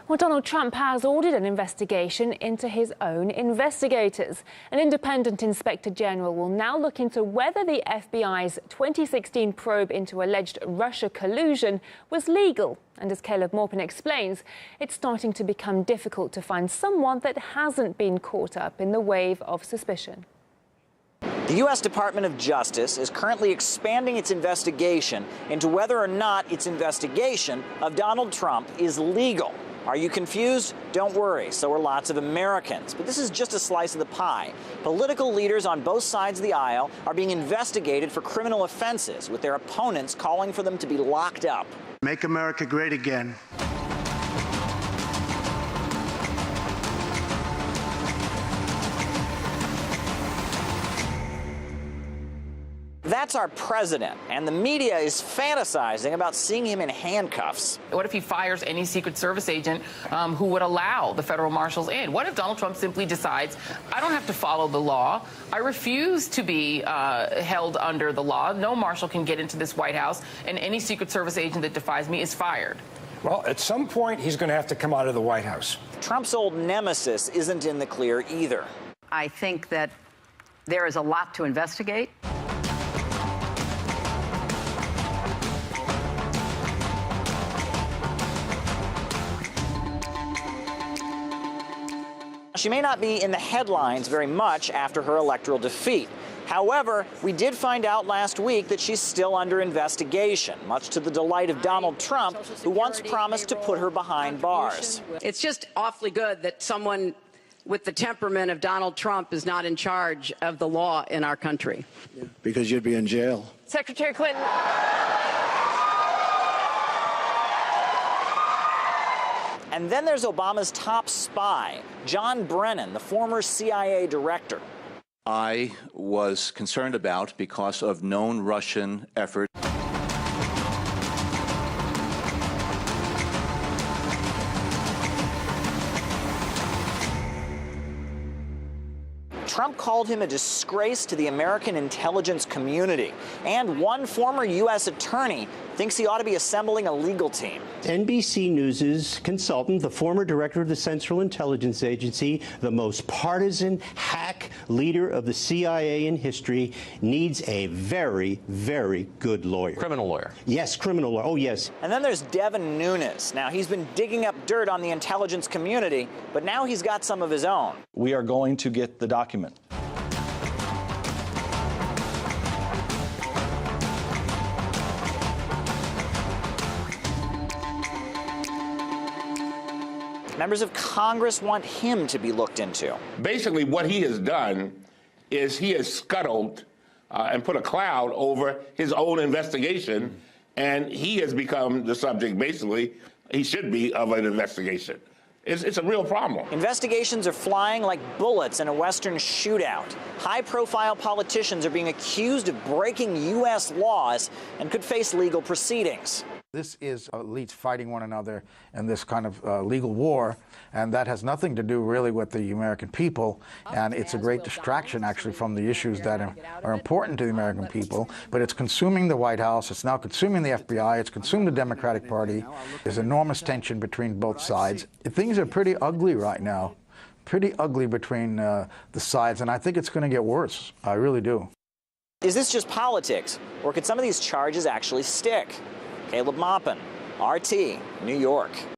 Well, Donald Trump has ordered an investigation into his own investigators. An independent inspector general will now look into whether the FBI's 2016 probe into alleged Russia collusion was legal. And as Caleb Maupin explains, it's starting to become difficult to find someone that hasn't been caught up in the wave of suspicion. The U.S. Department of Justice is currently expanding its investigation into whether or not its investigation of Donald Trump is legal. Are you confused? Don't worry, so are lots of Americans. But this is just a slice of the pie. Political leaders on both sides of the aisle are being investigated for criminal offenses, with their opponents calling for them to be locked up. Make America great again. That's our president, and the media is fantasizing about seeing him in handcuffs. What if he fires any Secret Service agent who would allow the federal marshals in? What if Donald Trump simply decides, I don't have to follow the law, I refuse to be held under the law, no marshal can get into this White House, and any Secret Service agent that defies me is fired? Well, at some point, he's going to have to come out of the White House. Trump's old nemesis isn't in the clear either. I think that there is a lot to investigate. She may not be in the headlines very much after her electoral defeat. However, we did find out last week that she's still under investigation, much to the delight of Donald Trump, who once promised to put her behind bars. It's just awfully good that someone with the temperament of Donald Trump is not in charge of the law in our country. Because you'd be in jail. Secretary Clinton. And then there's Obama's top spy, John Brennan, the former CIA director. I was concerned about because of known Russian effort. Trump called him a disgrace to the American intelligence community, and one former U.S. attorney thinks he ought to be assembling a legal team. NBC News' consultant, the former director of the Central Intelligence Agency, the most partisan hack leader of the CIA in history, needs a very, very good lawyer. Criminal lawyer. Yes, criminal lawyer. Oh, yes. And then there's Devin Nunes. Now, he's been digging up dirt on the intelligence community, but now he's got some of his own. We are going to get the document. Members of Congress want him to be looked into. Basically, what he has done is he has scuttled and put a cloud over his own investigation, and he has become the subject, basically, he should be, of an investigation. It's a real problem. Investigations are flying like bullets in a Western shootout. High-profile politicians are being accused of breaking U.S. laws and could face legal proceedings. This is elites fighting one another in this kind of legal war, and that has nothing to do really with the American people, and it's a great distraction actually from the issues that are important to the American people, but it's consuming the White House, it's now consuming the FBI, it's consuming the Democratic Party. There's enormous tension between both sides. Things are pretty ugly right now, pretty ugly between the sides, and I think it's going to get worse. I really do. Is this just politics, or could some of these charges actually stick? Caleb Maupin, RT, New York.